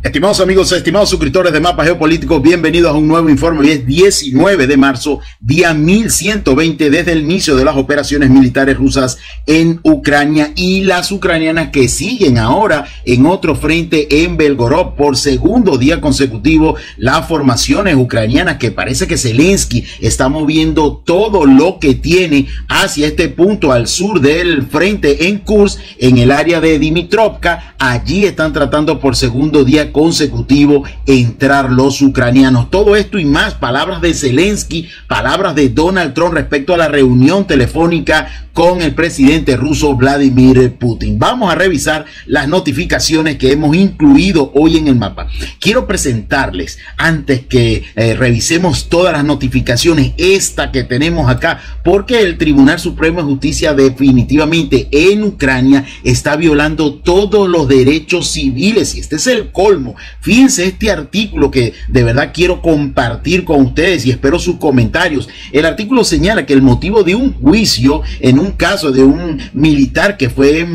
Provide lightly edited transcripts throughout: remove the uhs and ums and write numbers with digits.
Estimados amigos, estimados suscriptores de Mapa Geopolítico, bienvenidos a un nuevo informe. Hoy es 19 de marzo, día 1120 desde el inicio de las operaciones militares rusas en Ucrania y las ucranianas que siguen ahora en otro frente en Belgorod por segundo día consecutivo. Las formaciones ucranianas que parece que Zelensky está moviendo todo lo que tiene hacia este punto al sur del frente en Kursk, en el área de Dimitrovka. Allí están tratando por segundo día consecutivo entrar los ucranianos. Todo esto y más, palabras de Zelensky, palabras de Donald Trump respecto a la reunión telefónica con el presidente ruso Vladimir Putin. Vamos a revisar las notificaciones que hemos incluido hoy en el mapa. Quiero presentarles, antes que revisemos todas las notificaciones, esta que tenemos acá, porque el Tribunal Supremo de Justicia definitivamente en Ucrania está violando todos los derechos civiles y este es el colmo. Fíjense este artículo que de verdad quiero compartir con ustedes y espero sus comentarios. El artículo señala que el motivo de un juicio en un caso de un militar que fue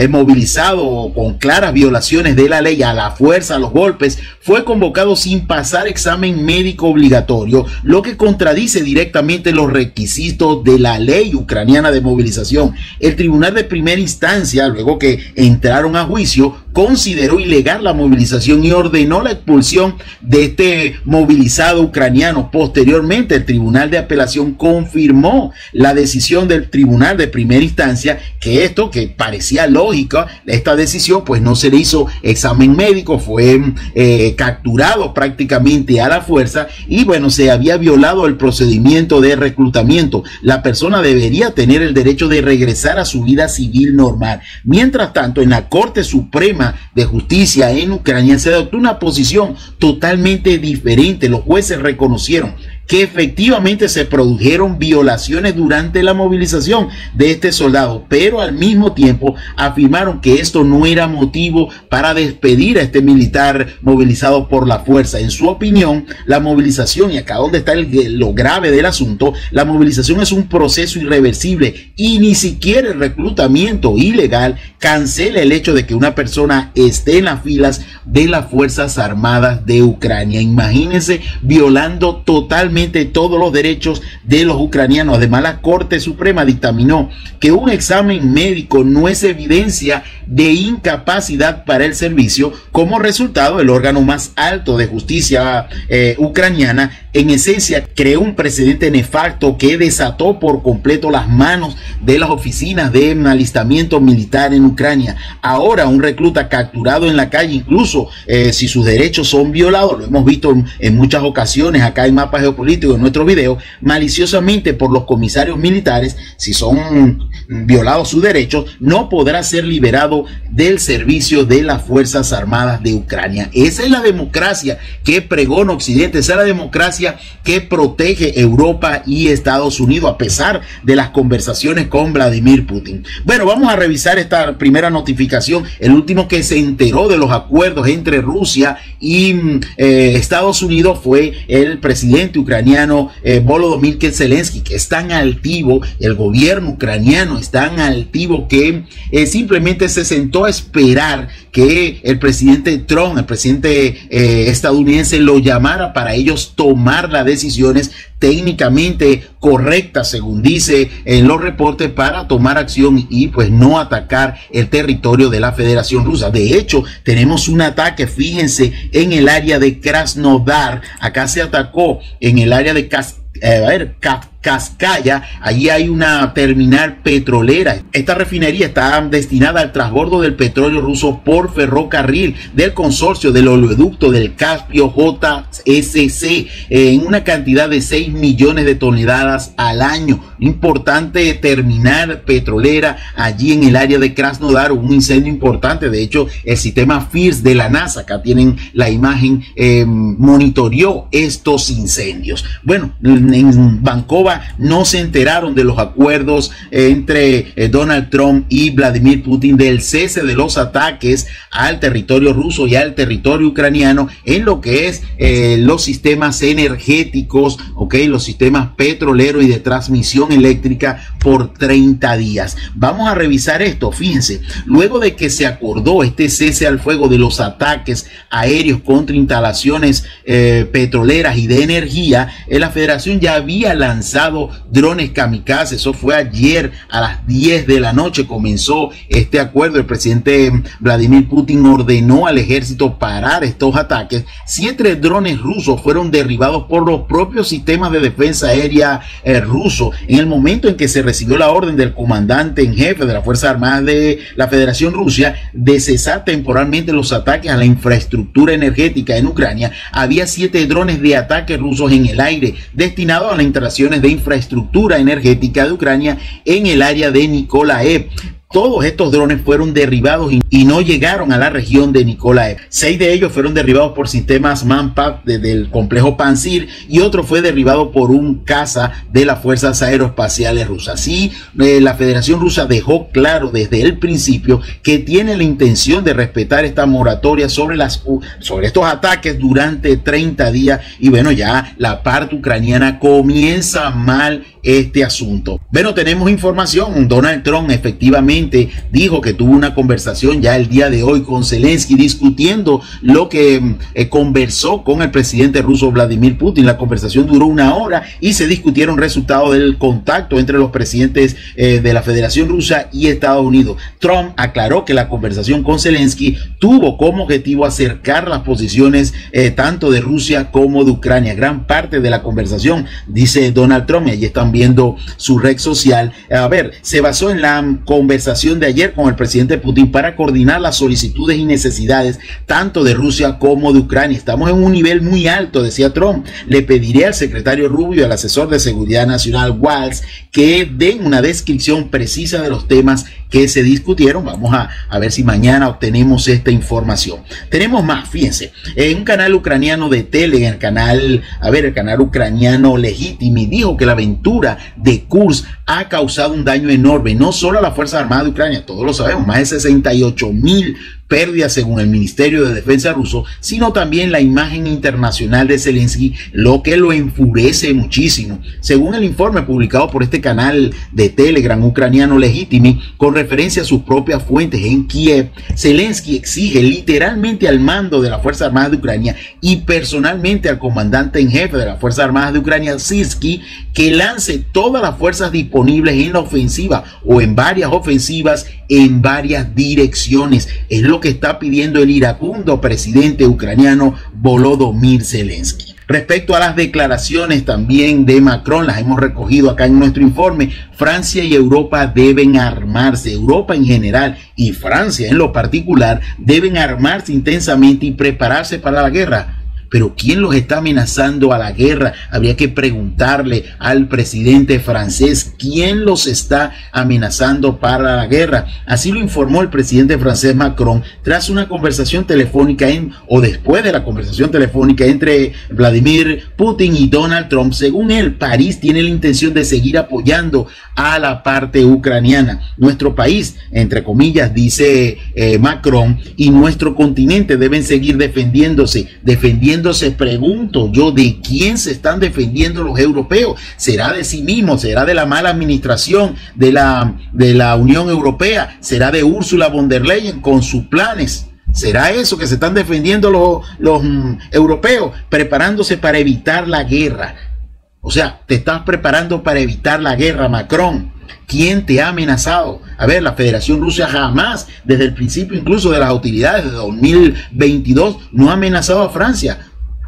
movilizado con claras violaciones de la ley, a la fuerza, a los golpes, fue convocado sin pasar examen médico obligatorio, lo que contradice directamente los requisitos de la ley ucraniana de movilización. El tribunal de primera instancia, luego que entraron a juicio, consideró ilegal la movilización y ordenó la expulsión de este movilizado ucraniano. Posteriormente, el tribunal de apelación confirmó la decisión del tribunal de primera instancia, que esto que parecía lógico, esta decisión, pues no se le hizo examen médico, fue capturado prácticamente a la fuerza y bueno, se había violado el procedimiento de reclutamiento. La persona debería tener el derecho de regresar a su vida civil normal. Mientras tanto, en la Corte Suprema de Justicia en Ucrania se adoptó una posición totalmente diferente. Los jueces reconocieron que efectivamente se produjeron violaciones durante la movilización de este soldado, pero al mismo tiempo afirmaron que esto no era motivo para despedir a este militar movilizado por la fuerza. En su opinión, la movilización, y acá donde está lo grave del asunto, la movilización es un proceso irreversible y ni siquiera el reclutamiento ilegal cancela el hecho de que una persona esté en las filas de las Fuerzas Armadas de Ucrania. Imagínense, violando totalmente todos los derechos de los ucranianos. Además, la Corte Suprema dictaminó que un examen médico no es evidencia de incapacidad para el servicio. Como resultado, el órgano más alto de justicia ucraniana en esencia creó un precedente nefasto que desató por completo las manos de las oficinas de alistamiento militar en Ucrania. Ahora un recluta capturado en la calle, incluso si sus derechos son violados, lo hemos visto en muchas ocasiones acá en Mapa Geopolítico, en nuestro video, maliciosamente por los comisarios militares, si son violados sus derechos, no podrá ser liberado del servicio de las Fuerzas Armadas de Ucrania. Esa es la democracia que pregona Occidente, esa es la democracia que protege Europa y Estados Unidos a pesar de las conversaciones con Vladimir Putin. Bueno, vamos a revisar esta primera notificación. El último que se enteró de los acuerdos entre Rusia y Estados Unidos fue el presidente ucraniano Volodymyr Zelensky, que es tan altivo, el gobierno ucraniano es tan altivo que simplemente se sentó a esperar que el presidente Trump, el presidente estadounidense, lo llamara para ellos tomar las decisiones técnicamente correctas, según dice en los reportes, para tomar acción y pues no atacar el territorio de la Federación Rusa. De hecho, tenemos un ataque, fíjense, en el área de Krasnodar. Acá se atacó en el área de Kazkaya. Allí hay una terminal petrolera. Esta refinería está destinada al transbordo del petróleo ruso por ferrocarril del consorcio del oleoducto del Caspio JSC en una cantidad de 6 millones de toneladas al año. Importante terminal petrolera allí en el área de Krasnodar. Un incendio importante. De hecho, el sistema FIRS de la NASA, acá tienen la imagen, monitoreó estos incendios. Bueno, en Vancouver Europa no se enteraron de los acuerdos entre Donald Trump y Vladimir Putin del cese de los ataques al territorio ruso y al territorio ucraniano en lo que es los sistemas energéticos, los sistemas petroleros y de transmisión eléctrica por 30 días. Vamos a revisar esto. Fíjense, luego de que se acordó este cese al fuego de los ataques aéreos contra instalaciones petroleras y de energía, la Federación ya había lanzado drones kamikaze. Eso fue ayer a las 10 de la noche comenzó este acuerdo. El presidente Vladimir Putin ordenó al ejército parar estos ataques. 7 drones rusos fueron derribados por los propios sistemas de defensa aérea rusos en el momento en que se recibió la orden del comandante en jefe de las Fuerzas Armadas de la Federación Rusa de cesar temporalmente los ataques a la infraestructura energética en Ucrania. Había 7 drones de ataque rusos en el aire destinados a las instalaciones de infraestructura energética de Ucrania en el área de Nikolaev. Todos estos drones fueron derribados y no llegaron a la región de Nikolaev. 6 de ellos fueron derribados por sistemas Manpack del complejo Pantsir y otro fue derribado por un caza de las fuerzas aeroespaciales rusas. Así, la Federación Rusa dejó claro desde el principio que tiene la intención de respetar esta moratoria sobre estos ataques durante 30 días. Y bueno, ya la parte ucraniana comienza mal este asunto. Bueno, tenemos información. Donald Trump efectivamente dijo que tuvo una conversación ya el día de hoy con Zelensky discutiendo lo que conversó con el presidente ruso Vladimir Putin. La conversación duró 1 hora y se discutieron resultados del contacto entre los presidentes de la Federación Rusa y Estados Unidos. Trump aclaró que la conversación con Zelensky tuvo como objetivo acercar las posiciones tanto de Rusia como de Ucrania. Gran parte de la conversación, dice Donald Trump, y allí están viendo su red social, se basó en la conversación de ayer con el presidente Putin para coordinar las solicitudes y necesidades tanto de Rusia como de Ucrania. Estamos en un nivel muy alto, decía Trump. Le pediré al secretario Rubio y al asesor de seguridad nacional Waltz que den una descripción precisa de los temas que se discutieron. Vamos a ver si mañana obtenemos esta información. Tenemos más, fíjense, en un canal ucraniano de Telegram, el canal ucraniano Legitimi dijo que la aventura de Kursk ha causado un daño enorme, no solo a las Fuerzas Armadas de Ucrania, todos lo sabemos, más de 68,000 pérdidas según el Ministerio de Defensa ruso, sino también la imagen internacional de Zelensky, lo que lo enfurece muchísimo. Según el informe publicado por este canal de Telegram ucraniano Legitimi, con referencia a sus propias fuentes en Kiev, Zelensky exige literalmente al mando de las Fuerzas Armadas de Ucrania y personalmente al comandante en jefe de las Fuerzas Armadas de Ucrania, Syrskyi, que lance todas las fuerzas disponibles en la ofensiva o en varias ofensivas en varias direcciones. Es lo que está pidiendo el iracundo presidente ucraniano Volodymyr Zelensky. Respecto a las declaraciones también de Macron, las hemos recogido acá en nuestro informe. Francia y Europa deben armarse. Europa en general y Francia en lo particular deben armarse intensamente y prepararse para la guerra. Pero ¿quién los está amenazando a la guerra? Habría que preguntarle al presidente francés quién los está amenazando para la guerra. Así lo informó el presidente francés Macron tras una conversación telefónica después de la conversación telefónica entre Vladimir Putin y Donald Trump. Según él, París tiene la intención de seguir apoyando a la parte ucraniana. Nuestro país, entre comillas, dice Macron, y nuestro continente deben seguir defendiéndose. Pregunto yo, ¿de quién se están defendiendo los europeos? ¿Será de sí mismos? ¿Será de la mala administración de la Unión Europea? ¿Será de Ursula von der Leyen con sus planes? ¿Será eso que se están defendiendo los europeos, preparándose para evitar la guerra? O sea, te estás preparando para evitar la guerra, Macron. ¿Quién te ha amenazado? La Federación Rusa jamás, desde el principio incluso de las hostilidades de 2022, no ha amenazado a Francia.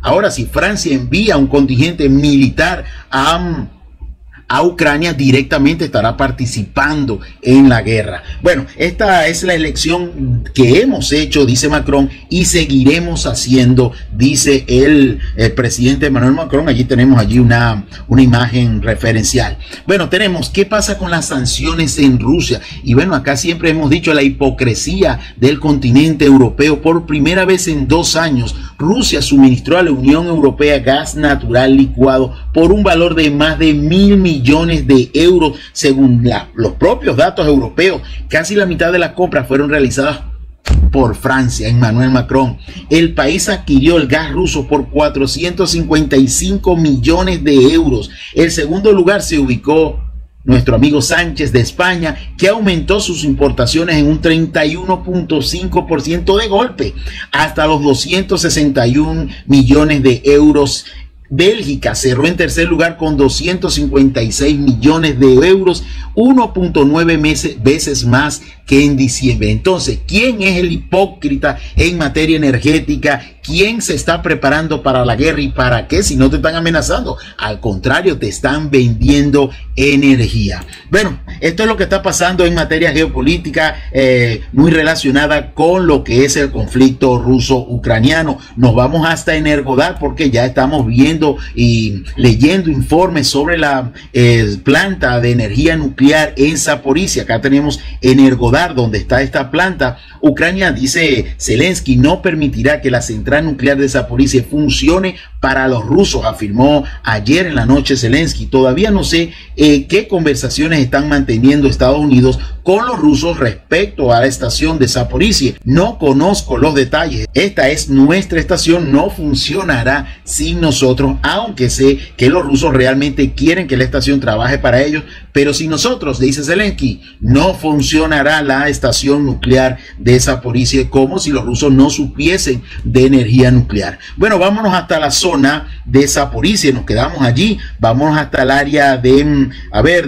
Ahora, si Francia envía un contingente militar a Ucrania, directamente estará participando en la guerra. Bueno, esta es la elección que hemos hecho, dice Macron, y seguiremos haciendo, dice el presidente Emmanuel Macron. Allí tenemos una imagen referencial. Bueno, tenemos qué pasa con las sanciones en Rusia. Y bueno, acá siempre hemos dicho la hipocresía del continente europeo. Por primera vez en 2 años, Rusia suministró a la Unión Europea gas natural licuado por un valor de más de 1.000 millones de euros, según los propios datos europeos. Casi la mitad de las compras fueron realizadas por Francia. Emmanuel Macron. El país adquirió el gas ruso por 455 millones de euros. El segundo lugar se ubicó nuestro amigo Sánchez de España, que aumentó sus importaciones en un 31.5% de golpe, hasta los 261 millones de euros. Bélgica cerró en tercer lugar con 256 millones de euros, 1.9 veces más que en diciembre. Entonces, ¿quién es el hipócrita en materia energética? ¿Quién se está preparando para la guerra y para qué? Si no te están amenazando, al contrario, te están vendiendo energía. Bueno, esto es lo que está pasando en materia geopolítica, muy relacionada con lo que es el conflicto ruso-ucraniano. Nos vamos hasta Energodar porque ya estamos viendo y leyendo informes sobre la planta de energía nuclear en Zaporizhia. Acá tenemos Energodar, donde está esta planta. Ucrania, dice Zelensky, no permitirá que la central nuclear de Zaporizhia funcione para los rusos, afirmó ayer en la noche Zelensky. Todavía no sé qué conversaciones están manteniendo Estados Unidos con los rusos respecto a la estación de Zaporizhia. No conozco los detalles. Esta es nuestra estación, no funcionará sin nosotros, aunque sé que los rusos realmente quieren que la estación trabaje para ellos, pero sin nosotros, dice Zelensky, no funcionará la estación nuclear de Zaporizhia, como si los rusos no supiesen de energía nuclear. Bueno, vámonos hasta la zona de Zaporizhia, nos quedamos allí, vámonos hasta el área de,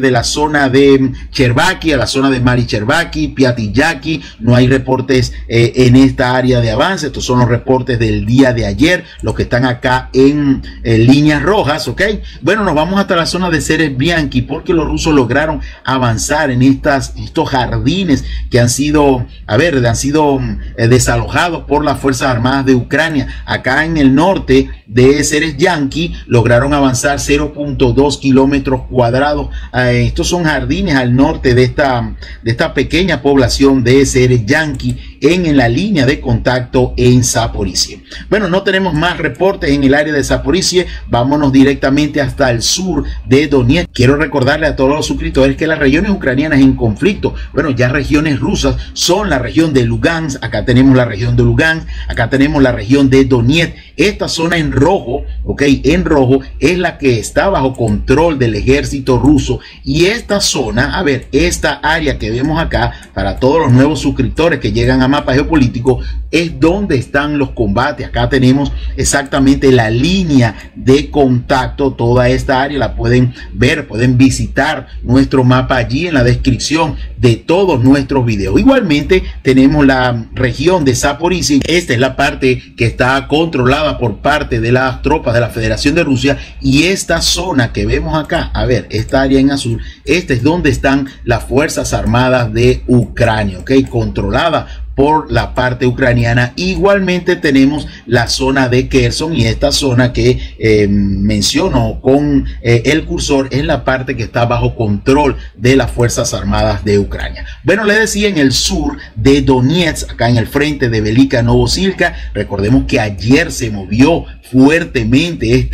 de la zona de Chervaki, a la zona de Marichervaki, Piatillaki. No hay reportes en esta área de avance. Estos son los reportes del día de ayer, los que están acá en líneas rojas, ¿ok? Bueno, nos vamos hasta la zona de Serebianki, porque los rusos lograron avanzar en estos jardines que han sido, desalojados por las Fuerzas Armadas de Ucrania. Acá en el norte de Serebianki lograron avanzar 0.2 kilómetros cuadrados. Estos son jardines al norte de esta pequeña población de Serebianki, en la línea de contacto en Zaporizhia. Bueno, no tenemos más reportes en el área de Zaporizhia. Vámonos directamente hasta el sur de Donetsk. Quiero recordarle a todos los suscriptores que las regiones ucranianas en conflicto, bueno, ya regiones rusas, son la región de Lugansk. Acá tenemos la región de Lugansk, acá tenemos la región de Donetsk. Esta zona en rojo, ok, en rojo es la que está bajo control del ejército ruso, y esta zona, esta área que vemos acá, para todos los nuevos suscriptores que llegan a Mapa Geopolítico, es donde están los combates. Acá tenemos exactamente la línea de contacto. Toda esta área la pueden ver, pueden visitar nuestro mapa allí en la descripción de todos nuestros videos. Igualmente tenemos la región de Zaporizhia. Esta es la parte que está controlada por parte de las tropas de la Federación de Rusia, y esta zona que vemos acá, esta área en azul, esta es donde están las Fuerzas Armadas de Ucrania, ok, controlada por la parte ucraniana. Igualmente tenemos la zona de Kherson, y esta zona que menciono con el cursor es la parte que está bajo control de las Fuerzas Armadas de Ucrania. Bueno, les decía, en el sur de Donetsk, acá en el frente de Velika Novosilka, recordemos que ayer se movió fuertemente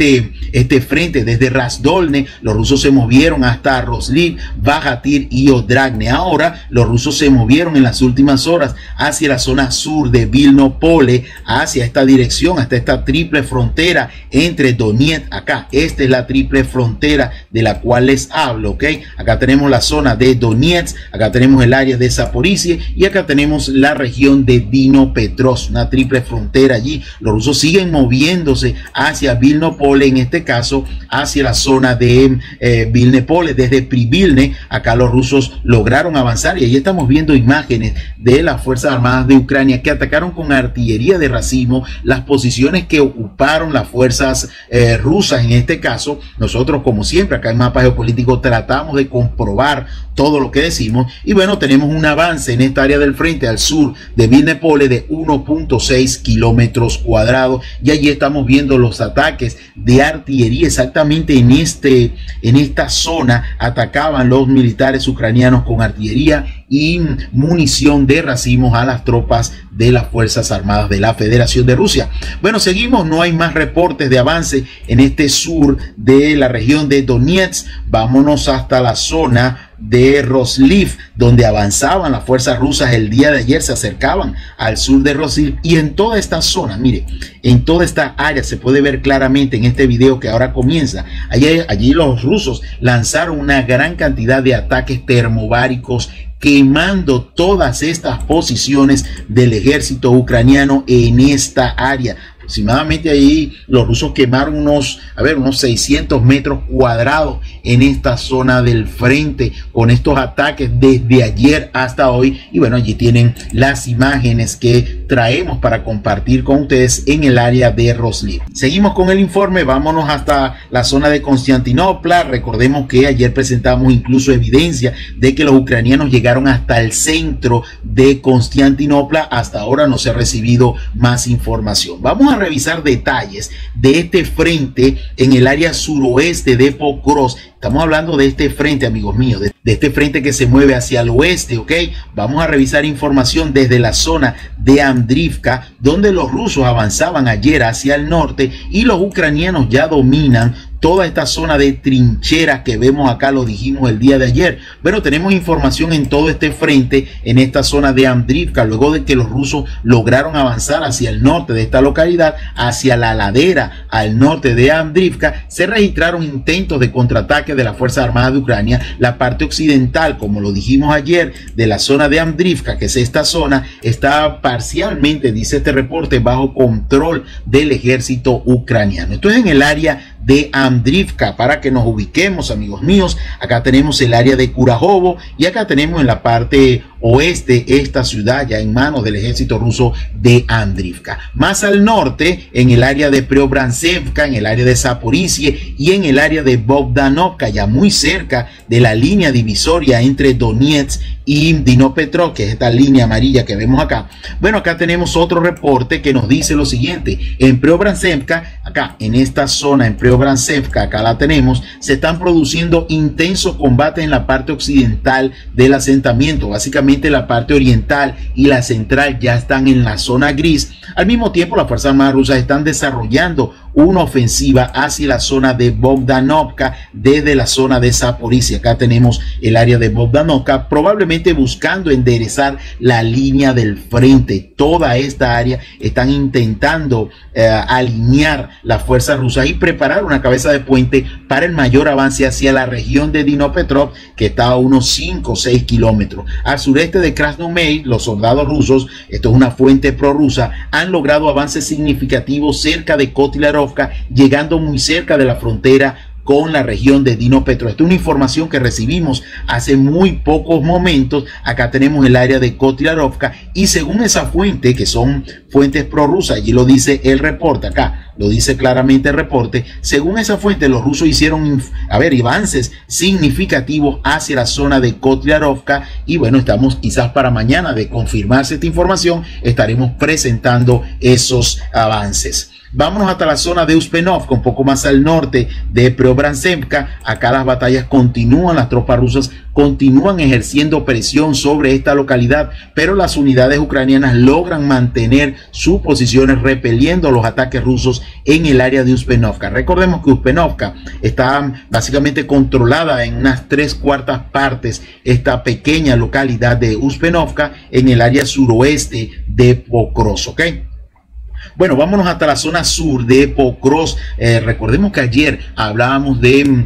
este frente desde Razdolne. Los rusos se movieron hasta Rosliv, Bajatir y Odragne. Ahora los rusos se movieron en las últimas horas hacia la zona sur de Vilnopole, hacia esta dirección, hasta esta triple frontera entre Donetsk. Acá, esta es la triple frontera de la cual les hablo, ok. Acá tenemos la zona de Donetsk, acá tenemos el área de Zaporizhia, y acá tenemos la región de Dnipropetrovsk, una triple frontera allí. Los rusos siguen moviéndose hacia Vilnopole, en este caso hacia la zona de Vilnopole, desde Privilne. Acá los rusos lograron avanzar, y ahí estamos viendo imágenes de las Fuerzas Armadas de Ucrania que atacaron con artillería de racimo las posiciones que ocuparon las fuerzas rusas. En este caso, nosotros, como siempre acá en Mapa Geopolítico, tratamos de comprobar todo lo que decimos, y bueno, tenemos un avance en esta área del frente al sur de Vilnopole de 1.6 kilómetros cuadrados, y allí estamos viendo los ataques de artillería. Exactamente en esta zona atacaban los militares ucranianos con artillería y munición de racimos a las tropas de las Fuerzas Armadas de la Federación de Rusia. Bueno, seguimos, no hay más reportes de avance en este sur de la región de Donetsk. Vámonos hasta la zona de Rosliv, donde avanzaban las fuerzas rusas el día de ayer, se acercaban al sur de Rosliv, y en toda esta zona, mire, en toda esta área se puede ver claramente en este video que ahora comienza. Allí los rusos lanzaron una gran cantidad de ataques termobáricos, quemando todas estas posiciones del ejército ucraniano en esta área. Aproximadamente ahí los rusos quemaron unos 600 metros cuadrados en esta zona del frente con estos ataques desde ayer hasta hoy. Y bueno, allí tienen las imágenes que traemos para compartir con ustedes en el área de Rosliv. Seguimos con el informe, vámonos hasta la zona de Constantinopla. Recordemos que ayer presentamos incluso evidencia de que los ucranianos llegaron hasta el centro de Constantinopla. Hasta ahora no se ha recibido más información. Vamos a revisar detalles de este frente en el área suroeste de Pokrovsk. Estamos hablando de este frente, amigos míos, de este frente que se mueve hacia el oeste, ¿ok? Vamos a revisar información desde la zona de Andrivka, donde los rusos avanzaban ayer hacia el norte y los ucranianos ya dominan toda esta zona de trincheras que vemos acá, lo dijimos el día de ayer. Pero tenemos información en todo este frente, en esta zona de Andrivka, luego de que los rusos lograron avanzar hacia el norte de esta localidad, hacia la ladera al norte de Andrivka, se registraron intentos de contraataque de las Fuerzas Armadas de Ucrania. La parte occidental, como lo dijimos ayer, de la zona de Andrivka, que es esta zona, está parcialmente, dice este reporte, bajo control del ejército ucraniano. Esto es en el área de Andrivka, para que nos ubiquemos, amigos míos. Acá tenemos el área de Kurajovo y acá tenemos en la parte oeste esta ciudad ya en manos del ejército ruso de Andrivka. Más al norte, en el área de Preobrazhevka, en el área de Zaporizhia y en el área de Bogdanovka, ya muy cerca de la línea divisoria entre Donetsk y Dnipropetrovsk, que es esta línea amarilla que vemos acá. Bueno, acá tenemos otro reporte que nos dice lo siguiente: en Preobrazhevka, acá en esta zona, en Preobrazhevka, acá la tenemos, se están produciendo intensos combates en la parte occidental del asentamiento. Básicamente la parte oriental y la central ya están en la zona gris. Al mismo tiempo, las Fuerzas Armadas rusas están desarrollando una ofensiva hacia la zona de Bogdanovka desde la zona de Zaporizhia. Acá tenemos el área de Bogdanovka, probablemente buscando enderezar la línea del frente. Toda esta área están intentando alinear las fuerzas rusas y preparar una cabeza de puente para el mayor avance hacia la región de Dnipropetrovsk, que está a unos 5 o 6 kilómetros. Al sureste de Krasnoyarsk, los soldados rusos, esto es una fuente prorrusa, han logrado avances significativos cerca de Kotylarovka, llegando muy cerca de la frontera con la región de Dnipropetrovsk. Esta es una información que recibimos hace muy pocos momentos. Acá tenemos el área de Kotylarovka y según esa fuente, que son fuentes prorrusas, allí lo dice el reporte, acá lo dice claramente el reporte, según esa fuente los rusos hicieron avances significativos hacia la zona de Kotylarovka y bueno, estamos quizás para mañana de confirmarse esta información, estaremos presentando esos avances. Vámonos hasta la zona de Uspenovka, un poco más al norte de Preobrazhevka. Acá las batallas continúan, las tropas rusas continúan ejerciendo presión sobre esta localidad, pero las unidades ucranianas logran mantener sus posiciones repeliendo los ataques rusos en el área de Uspenovka. Recordemos que Uspenovka está básicamente controlada en unas 3/4 partes, esta pequeña localidad de Uspenovka en el área suroeste de Pokrovsk, ¿ok? Bueno, vámonos hasta la zona sur de Pokrovsk. Recordemos que ayer hablábamos de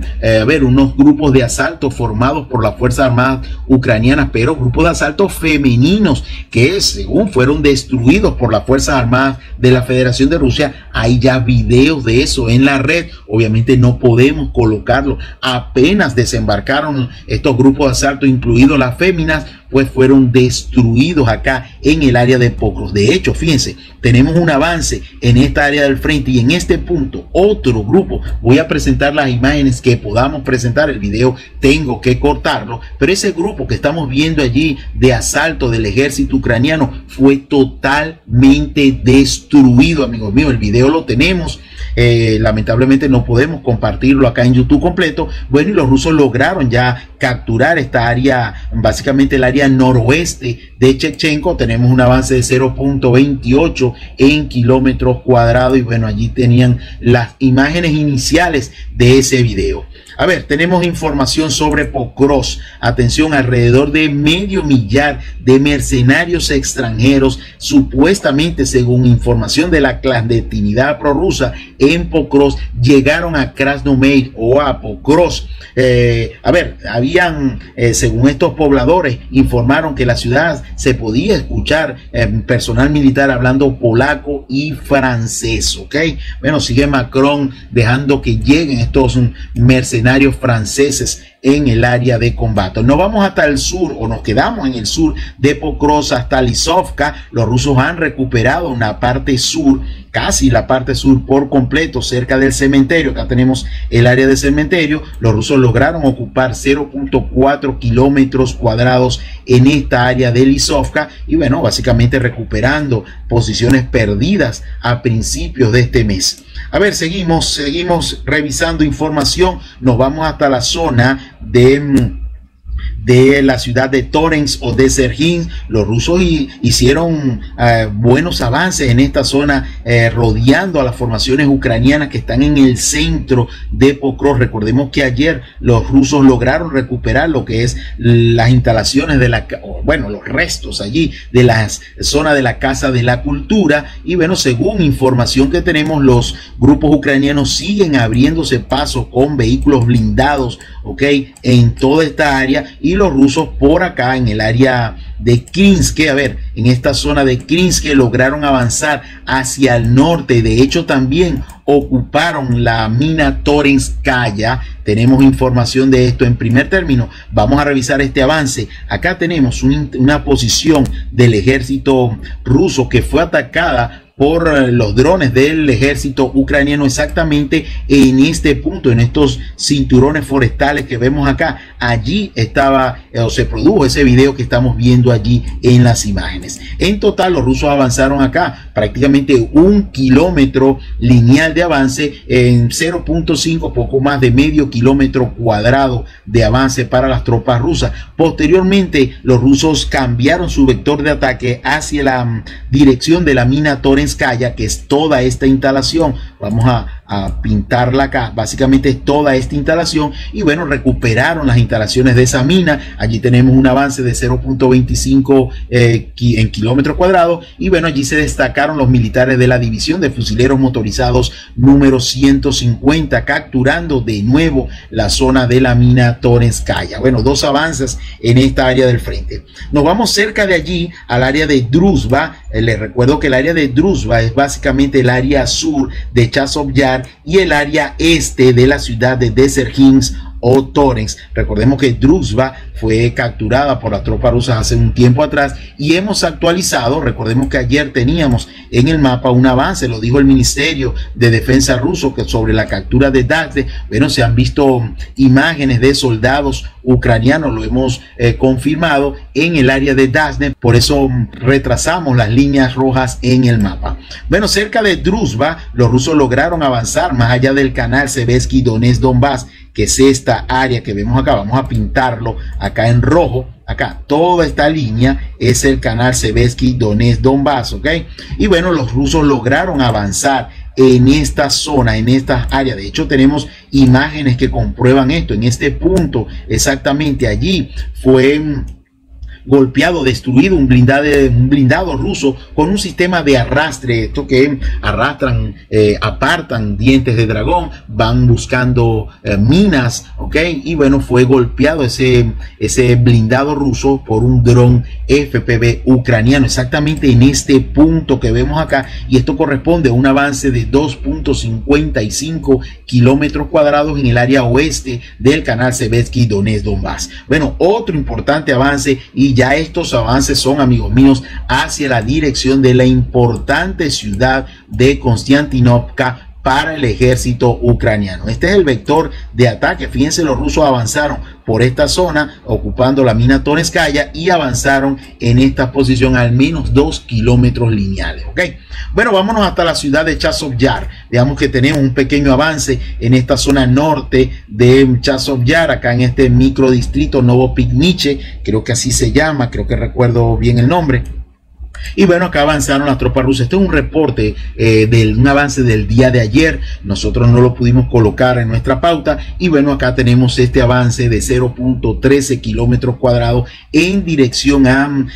unos grupos de asalto formados por las Fuerzas Armadas ucranianas, pero grupos de asalto femeninos que según fueron destruidos por las Fuerzas Armadas de la Federación de Rusia. Hay ya videos de eso en la red. Obviamente no podemos colocarlo. Apenas desembarcaron estos grupos de asalto, incluidos las féminas, pues fueron destruidos acá en el área de Pokrovsk. De hecho, fíjense, tenemos un avance en esta área del frente y en este punto otro grupo. Voy a presentar las imágenes que podamos presentar. El video tengo que cortarlo, pero ese grupo que estamos viendo allí de asalto del ejército ucraniano fue totalmente destruido, amigos míos. El video lo tenemos Lamentablemente no podemos compartirlo acá en YouTube completo. Bueno, y los rusos lograron ya capturar esta área, básicamente el área noroeste de Shevchenko. Tenemos un avance de 0.28 en kilómetros cuadrados, y bueno, allí tenían las imágenes iniciales de ese video. A ver, tenemos información sobre Pokrovsk. Atención, alrededor de medio millar de mercenarios extranjeros, supuestamente según información de la clandestinidad prorrusa en Pokrovsk, llegaron a Krasnoyarsk o a Pokrovsk. A ver, según estos pobladores, informaron que la ciudad se podía escuchar personal militar hablando polaco y francés, ¿ok? Bueno, sigue Macron dejando que lleguen estos mercenarios franceses en el área de combate. Nos vamos hasta el sur, o nos quedamos en el sur de Pokrovsk hasta Lisovka. Los rusos han recuperado una parte sur, casi la parte sur por completo, cerca del cementerio. Acá tenemos el área del cementerio. Los rusos lograron ocupar 0.4 kilómetros cuadrados en esta área de Lisovka, y bueno, básicamente recuperando posiciones perdidas a principios de este mes. A ver, seguimos revisando información. Nos vamos hasta la zona de la ciudad de Torens o de Sergín. Los rusos hicieron buenos avances en esta zona, rodeando a las formaciones ucranianas que están en el centro de Pokrovsk. Recordemos que ayer los rusos lograron recuperar lo que es las instalaciones de los restos allí de la zona de la Casa de la Cultura. Y bueno, según información que tenemos, los grupos ucranianos siguen abriéndose paso con vehículos blindados, ok, en toda esta área. Y los rusos por acá en el área de Krinsk, a ver, en esta zona de Krinsk lograron avanzar hacia el norte. De hecho, también ocuparon la mina Torenskaya. Tenemos información de esto en primer término. Vamos a revisar este avance. Acá tenemos una posición del ejército ruso que fue atacada por los drones del ejército ucraniano, exactamente en este punto, en estos cinturones forestales que vemos acá. Allí estaba o se produjo ese video que estamos viendo allí en las imágenes. En total, los rusos avanzaron acá prácticamente 1 kilómetro lineal de avance, en 0.5, poco más de medio kilómetro cuadrado de avance para las tropas rusas. Posteriormente, los rusos cambiaron su vector de ataque hacia la dirección de la mina Torenskaya, que es toda esta instalación. Vamos a pintarla acá. Básicamente es toda esta instalación, y bueno, recuperaron las instalaciones de esa mina. Allí tenemos un avance de 0.25 en kilómetros cuadrados, y bueno, allí se destacaron los militares de la división de fusileros motorizados número 150, capturando de nuevo la zona de la mina Torenskaya. Bueno, dos avances en esta área del frente. Nos vamos cerca de allí al área de Druzhba. Les recuerdo que el área de Druzhba es básicamente el área sur de Chasiv Yar y el área este de la ciudad de Dzержinsk o Torens. Recordemos que Druzhba fue capturada por las tropas rusas hace un tiempo atrás, y hemos actualizado. Recordemos que ayer teníamos en el mapa un avance, lo dijo el Ministerio de Defensa ruso, que sobre la captura de Dzержinsk. Bueno, se han visto imágenes de soldados ucranianos, lo hemos confirmado en el área de Dzержinsk, por eso retrasamos las líneas rojas en el mapa. Bueno, cerca de Druzhba los rusos lograron avanzar más allá del canal Seversky Donetsk-Donbass, que es esta área que vemos acá. Vamos a pintarlo acá en rojo. Acá toda esta línea es el canal Seversky Donetsk-Donbass, ok. Y bueno, los rusos lograron avanzar en esta zona, en estas áreas. De hecho, tenemos imágenes que comprueban esto. En este punto, exactamente allí, fue golpeado, destruido un blindado ruso con un sistema de arrastre, esto que arrastran, apartan dientes de dragón, van buscando minas, ok. Y bueno, fue golpeado ese blindado ruso por un dron FPV ucraniano, exactamente en este punto que vemos acá, y esto corresponde a un avance de 2.55 kilómetros cuadrados en el área oeste del canal Seversky Donetsk-Donbass. Bueno, otro importante avance, y ya estos avances son, amigos míos, hacia la dirección de la importante ciudad de Konstantinovka para el ejército ucraniano. Este es el vector de ataque. Fíjense, los rusos avanzaron por esta zona, ocupando la mina Toneskaya, y avanzaron en esta posición al menos 2 kilómetros lineales. ¿Ok? Bueno, vámonos hasta la ciudad de Chazov Yar. Veamos que tenemos un pequeño avance en esta zona norte de Chazov Yar, acá en este microdistrito Novopigniche, creo que así se llama, creo que recuerdo bien el nombre. Y bueno, acá avanzaron las tropas rusas. Este es un reporte de un avance del día de ayer. Nosotros no lo pudimos colocar en nuestra pauta. Y bueno, acá tenemos este avance de 0.13 kilómetros cuadrados en dirección a,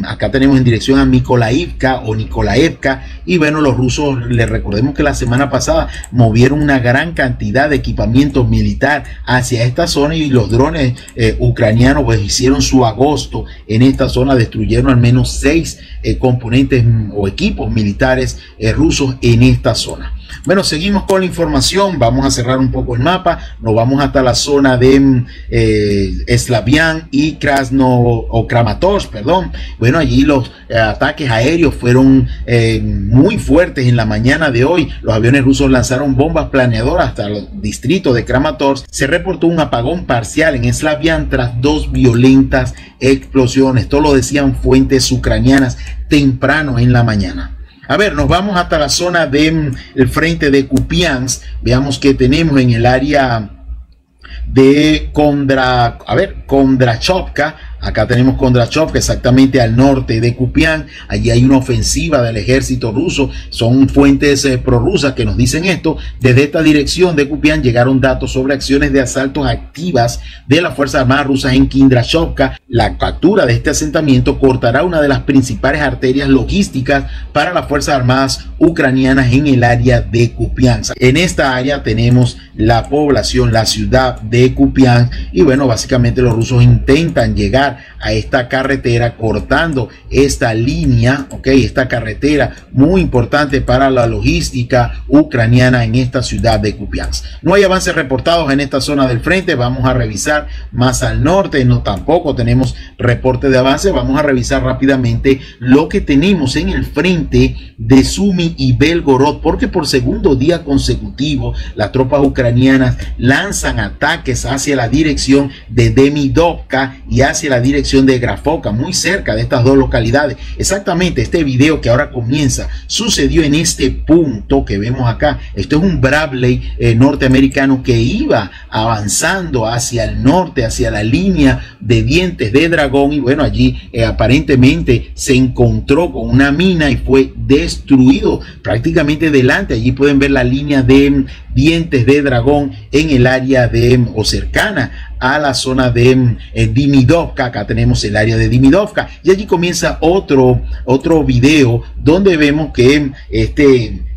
acá tenemos en dirección a Nikolaivka o Nikolaevka. Y bueno, los rusos, les recordemos que la semana pasada movieron una gran cantidad de equipamiento militar hacia esta zona, y los drones ucranianos pues hicieron su agosto en esta zona, destruyeron al menos 6 componentes o equipos militares rusos en esta zona. Bueno, seguimos con la información. Vamos a cerrar un poco el mapa. Nos vamos hasta la zona de Slaviansk y Kramatorsk, perdón. Bueno, allí los ataques aéreos fueron muy fuertes en la mañana de hoy. Los aviones rusos lanzaron bombas planeadoras hasta el distrito de Kramatorsk. Se reportó un apagón parcial en Slaviansk tras 2 violentas explosiones. Esto lo decían fuentes ucranianas temprano en la mañana. A ver, nos vamos hasta la zona del frente de Kupiansk. Veamos que tenemos en el área de Kondrachovka. Acá tenemos Kondrachovka, exactamente al norte de Kupiansk. Allí hay una ofensiva del ejército ruso. Son fuentes prorrusas que nos dicen esto. Desde esta dirección de Kupiansk llegaron datos sobre acciones de asaltos activas de las Fuerzas Armadas rusas en Kondrachovka. La captura de este asentamiento cortará una de las principales arterias logísticas para las Fuerzas Armadas ucranianas en el área de Kupiansk. En esta área tenemos la población, la ciudad de Kupiansk, y bueno, básicamente los rusos intentan llegar a esta carretera cortando esta línea, esta carretera muy importante para la logística ucraniana en esta ciudad de Kupiansk. No hay avances reportados en esta zona del frente. Vamos a revisar más al norte, no tampoco tenemos reporte de avance. Vamos a revisar rápidamente lo que tenemos en el frente de Sumy y Belgorod, porque por segundo día consecutivo las tropas ucranianas lanzan ataques hacia la dirección de Demidovka y hacia la dirección de Grafovka, muy cerca de estas dos localidades. Exactamente, este video que ahora comienza sucedió en este punto que vemos acá. Esto es un Bradley norteamericano que iba avanzando hacia el norte, hacia la línea de Dientes de Dragón, y bueno, allí aparentemente se encontró con una mina y fue destruido prácticamente delante. Allí pueden ver la línea de Dientes de Dragón en el área de o cercana a la zona de Dimidovka. Acá tenemos el área de Dimidovka, y allí comienza otro video donde vemos que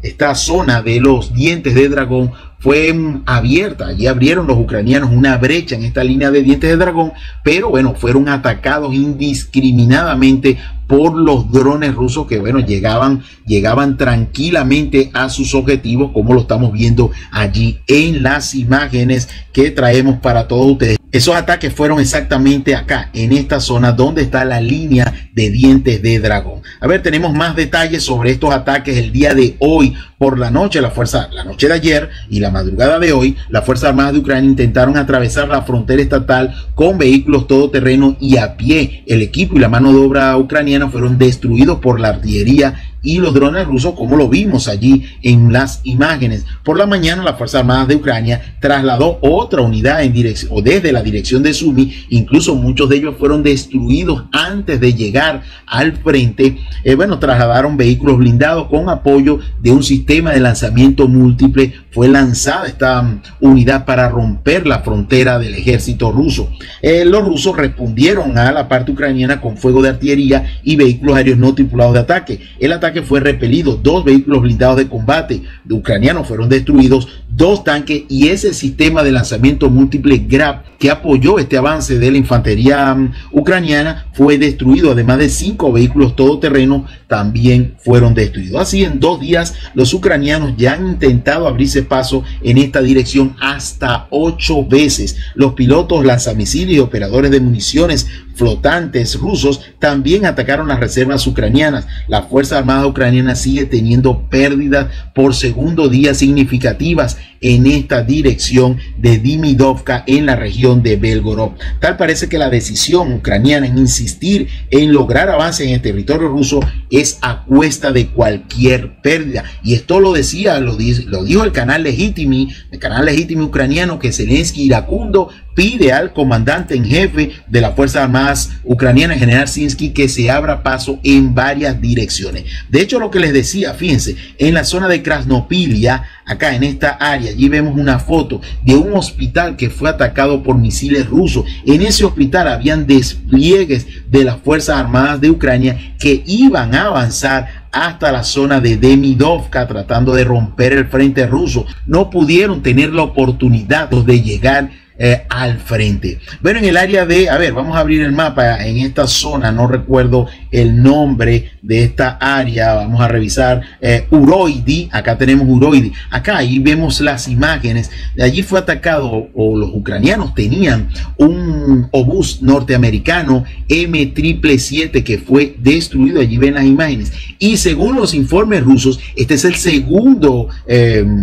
esta zona de los Dientes de Dragón fue abierta. Allí abrieron los ucranianos una brecha en esta línea de Dientes de Dragón, pero bueno, fueron atacados indiscriminadamente por los drones rusos que bueno, llegaban tranquilamente a sus objetivos, como lo estamos viendo allí en las imágenes que traemos para todos ustedes. Esos ataques fueron exactamente acá, en esta zona donde está la línea de Dientes de Dragón. A ver, tenemos más detalles sobre estos ataques el día de hoy por la noche. La noche de ayer y la madrugada de hoy, las Fuerzas Armadas de Ucrania intentaron atravesar la frontera estatal con vehículos todoterreno y a pie. El equipo y la mano de obra ucraniana fueron destruidos por la artillería y los drones rusos, como lo vimos allí en las imágenes. Por la mañana, las Fuerzas Armadas de Ucrania trasladó otra unidad en dirección o desde la dirección de Sumy. Incluso muchos de ellos fueron destruidos antes de llegar al frente. Bueno, trasladaron vehículos blindados con apoyo de un sistema de lanzamiento múltiple. Fue lanzada esta unidad para romper la frontera del ejército ruso. Los rusos respondieron a la parte ucraniana con fuego de artillería y vehículos aéreos no tripulados de ataque. El ataque fue repelido. 2 vehículos blindados de combate de ucranianos fueron destruidos, 2 tanques y ese sistema de lanzamiento múltiple GRAB que apoyó este avance de la infantería ucraniana fue destruido. Además de 5 vehículos todoterreno también fueron destruidos. Así, en 2 días los ucranianos ya han intentado abrirse paso en esta dirección hasta 8 veces. Los pilotos, lanzamisiles y operadores de municiones flotantes rusos también atacaron las reservas ucranianas. La Fuerza Armada ucraniana sigue teniendo pérdidas por segundo día significativas en esta dirección de Dimidovka en la región de Belgorod. Tal parece que la decisión ucraniana en insistir en lograr avance en el territorio ruso es a cuesta de cualquier pérdida. Y esto lo dijo el canal Legitimi ucraniano, que Zelensky iracundo pide al comandante en jefe de las Fuerzas Armadas ucranianas, general Sinsky, que se abra paso en varias direcciones. De hecho, lo que les decía, fíjense, en la zona de Krasnopilia, acá en esta área, allí vemos una foto de un hospital que fue atacado por misiles rusos. En ese hospital habían despliegues de las Fuerzas Armadas de Ucrania que iban a avanzar hasta la zona de Demidovka tratando de romper el frente ruso. No pudieron tener la oportunidad de llegar al frente. Bueno, en el área de, vamos a abrir el mapa en esta zona, no recuerdo el nombre de esta área, vamos a revisar Uroidi, acá tenemos Uroidi, acá ahí vemos las imágenes, de allí fue atacado, o los ucranianos tenían un obús norteamericano M777 que fue destruido, allí ven las imágenes, y según los informes rusos, este es el segundo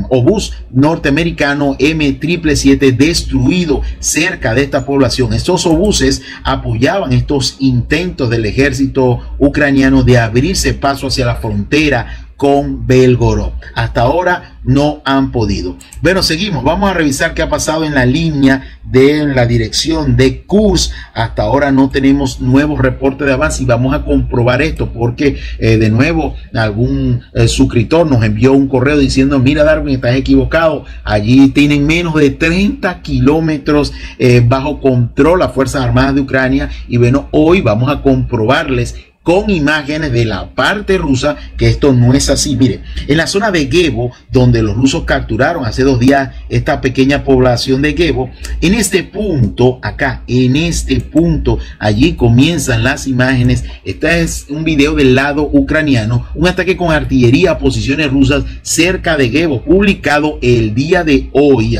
obús norteamericano M777 destruido cerca de esta población. Estos obuses apoyaban estos intentos del ejército ucraniano de abrirse paso hacia la frontera con Belgorod. Hasta ahora no han podido. Bueno, seguimos. Vamos a revisar qué ha pasado en la línea de la dirección de Kursk. Hasta ahora no tenemos nuevos reportes de avance y vamos a comprobar esto porque de nuevo algún suscriptor nos envió un correo diciendo: mira, Darwin, estás equivocado. Allí tienen menos de 30 kilómetros bajo control las Fuerzas Armadas de Ucrania. Y bueno, hoy vamos a comprobarles con imágenes de la parte rusa que esto no es así. Mire, en la zona de Gevo, donde los rusos capturaron hace 2 días esta pequeña población de Gevo, en este punto, acá, en este punto, allí comienzan las imágenes. Este es un video del lado ucraniano, un ataque con artillería a posiciones rusas cerca de Gevo, publicado el día de hoy,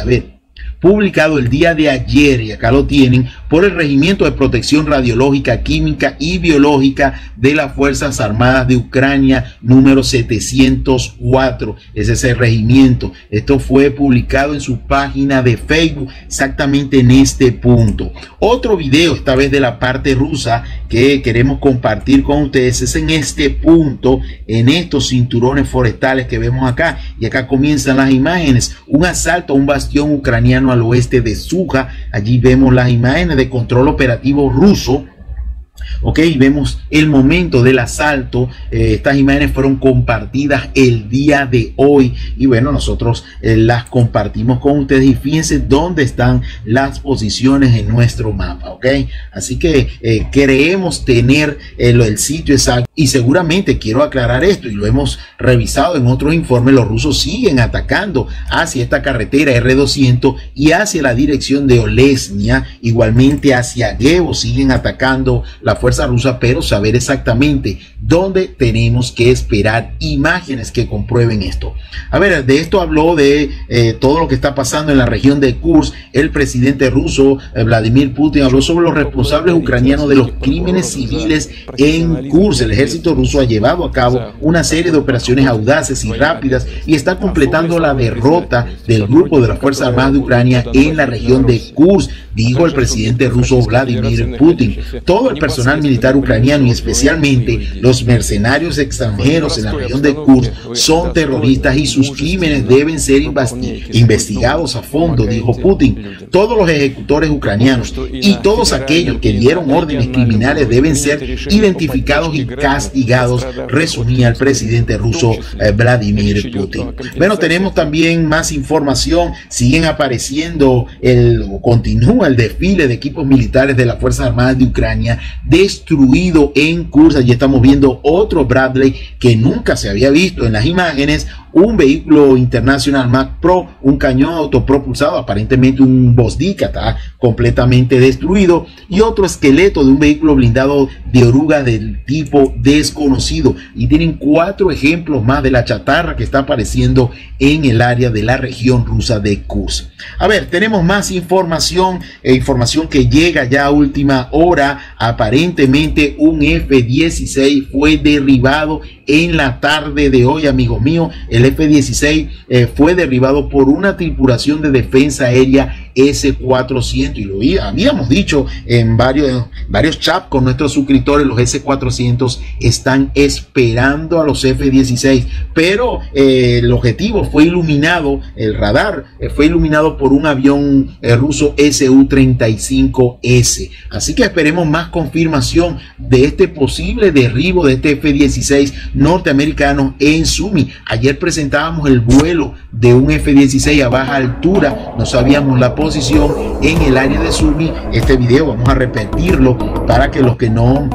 publicado el día de ayer, y acá lo tienen, por el Regimiento de Protección Radiológica, Química y Biológica de las Fuerzas Armadas de Ucrania, número 704. Ese es el regimiento. Esto fue publicado en su página de Facebook, exactamente en este punto. Otro video, esta vez de la parte rusa, que queremos compartir con ustedes, es en este punto, en estos cinturones forestales que vemos acá. Y acá comienzan las imágenes. Un asalto a un bastión ucraniano al oeste de Suja. Allí vemos las imágenes de control operativo ruso. Ok, vemos el momento del asalto. Estas imágenes fueron compartidas el día de hoy y bueno, nosotros las compartimos con ustedes y fíjense dónde están las posiciones en nuestro mapa. Ok, así que creemos tener el sitio exacto y seguramente quiero aclarar esto y lo hemos revisado en otros informes. Los rusos siguen atacando hacia esta carretera R200 y hacia la dirección de Olesnia, igualmente hacia Gevo siguen atacando la fuerza rusa, pero saber exactamente dónde tenemos que esperar imágenes que comprueben esto. De esto habló de todo lo que está pasando en la región de Kursk. El presidente ruso Vladimir Putin habló sobre los responsables ucranianos de los crímenes civiles en Kursk. El ejército ruso ha llevado a cabo una serie de operaciones audaces y rápidas y está completando la derrota del grupo de las Fuerzas Armadas de Ucrania en la región de Kursk, dijo el presidente ruso Vladimir Putin. Todo el personal militar ucraniano y especialmente los mercenarios extranjeros en la región de Kursk son terroristas y sus crímenes deben ser investigados a fondo, dijo Putin. Todos los ejecutores ucranianos y todos aquellos que dieron órdenes criminales deben ser identificados y castigados, resumía el presidente ruso Vladimir Putin. Bueno, tenemos también más información. Siguen apareciendo continúa el desfile de equipos militares de las Fuerzas Armadas de Ucrania destruido en Kursk. Allí estamos viendo otro Bradley que nunca se había visto en las imágenes, un vehículo internacional Mac Pro, un cañón autopropulsado, aparentemente un Bosdika, está completamente destruido, y otro esqueleto de un vehículo blindado de oruga del tipo desconocido. Y tienen 4 ejemplos más de la chatarra que está apareciendo en el área de la región rusa de Kursk. A ver, tenemos más información, información que llega ya a última hora. Aparentemente un F-16 fue derribado en la tarde de hoy, amigos míos. El F-16 fue derribado por una tripulación de defensa aérea S-400, y lo habíamos dicho en varios chats con nuestros suscriptores. Los S-400 están esperando a los F-16, pero el objetivo fue iluminado, el radar fue iluminado por un avión ruso Su-35S. Así que esperemos más confirmación de este posible derribo de este F-16 norteamericano en Sumy. Ayer presentábamos el vuelo de un F-16 a baja altura, no sabíamos la posición en el área de Sumy. Este video vamos a repetirlo para que los que no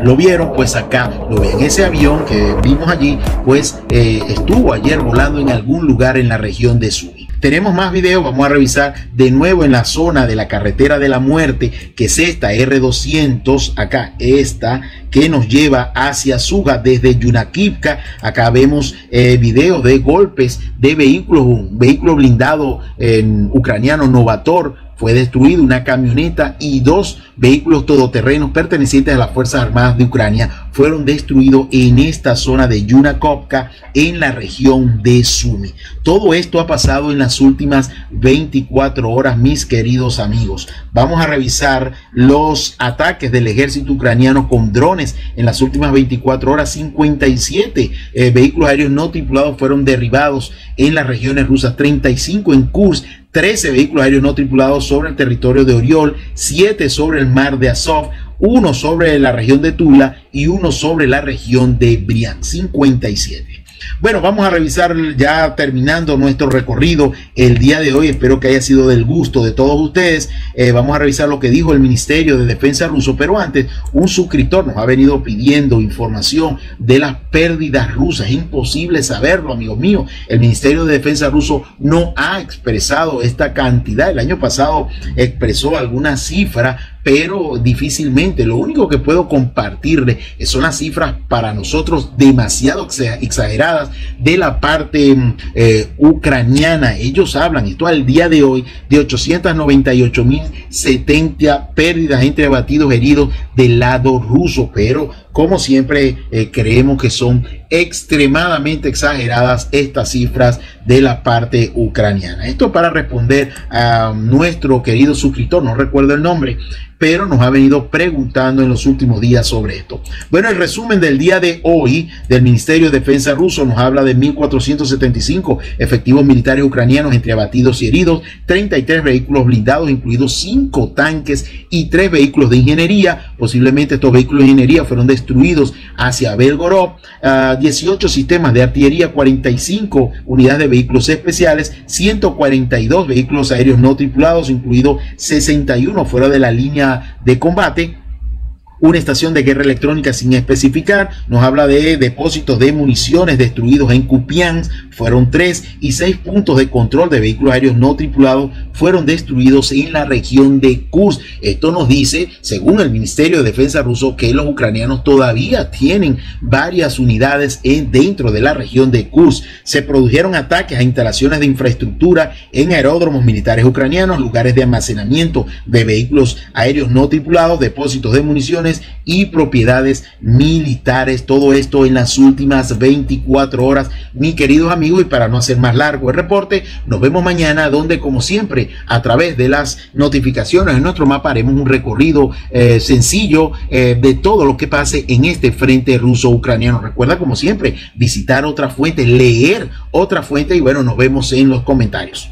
lo vieron, pues acá lo ven. Ese avión que vimos allí, pues estuvo ayer volando en algún lugar en la región de Sumy. Tenemos más videos, vamos a revisar de nuevo en la zona de la carretera de la muerte, que es esta R200, acá esta, que nos lleva hacia Suga desde Yunakivka. Acá vemos videos de golpes de vehículos, un vehículo blindado ucraniano Novator fue destruido, una camioneta y 2 vehículos todoterrenos pertenecientes a las Fuerzas Armadas de Ucrania fueron destruidos en esta zona de Yunakovka, en la región de Sumy. Todo esto ha pasado en las últimas 24 horas, mis queridos amigos. Vamos a revisar los ataques del ejército ucraniano con drones en las últimas 24 horas. 57 vehículos aéreos no tripulados fueron derribados en las regiones rusas, 35 en Kursk, 13 vehículos aéreos no tripulados sobre el territorio de Oriol, 7 sobre el mar de Azov, 1 sobre la región de Tula y 1 sobre la región de Briansk. 57. Bueno, vamos a revisar ya terminando nuestro recorrido el día de hoy. Espero que haya sido del gusto de todos ustedes. Vamos a revisar lo que dijo el Ministerio de Defensa ruso, pero antes, un suscriptor nos ha venido pidiendo información de las pérdidas rusas. Es imposible saberlo, amigos míos. El Ministerio de Defensa ruso no ha expresado esta cantidad. El año pasado expresó alguna cifra, pero difícilmente. Lo único que puedo compartirle son las cifras para nosotros demasiado exageradas de la parte ucraniana. Ellos hablan, esto al día de hoy, de 898.070 pérdidas entre abatidos, heridos del lado ruso, pero como siempre creemos que son extremadamente exageradas estas cifras de la parte ucraniana. Esto para responder a nuestro querido suscriptor, no recuerdo el nombre, pero nos ha venido preguntando en los últimos días sobre esto. Bueno, el resumen del día de hoy del Ministerio de Defensa ruso nos habla de 1.475 efectivos militares ucranianos entre abatidos y heridos, 33 vehículos blindados, incluidos 5 tanques y 3 vehículos de ingeniería. Posiblemente estos vehículos de ingeniería fueron destruidos hacia Belgorod, 18 sistemas de artillería, 45 unidades de vehículos especiales, 142 vehículos aéreos no tripulados, incluidos 61 fuera de la línea de combate, una estación de guerra electrónica sin especificar. Nos habla de depósitos de municiones destruidos en Kupiansk, fueron 3, y 6 puntos de control de vehículos aéreos no tripulados fueron destruidos en la región de Kursk. Esto nos dice, según el Ministerio de Defensa ruso, que los ucranianos todavía tienen varias unidades dentro de la región de Kursk. Se produjeron ataques a instalaciones de infraestructura en aeródromos militares ucranianos, lugares de almacenamiento de vehículos aéreos no tripulados, depósitos de municiones y propiedades militares. Todo esto en las últimas 24 horas, mis queridos amigos. Y para no hacer más largo el reporte, nos vemos mañana, donde como siempre a través de las notificaciones en nuestro mapa haremos un recorrido sencillo de todo lo que pase en este frente ruso-ucraniano. Recuerda, como siempre, visitar otra fuente, leer otra fuente, y bueno, nos vemos en los comentarios.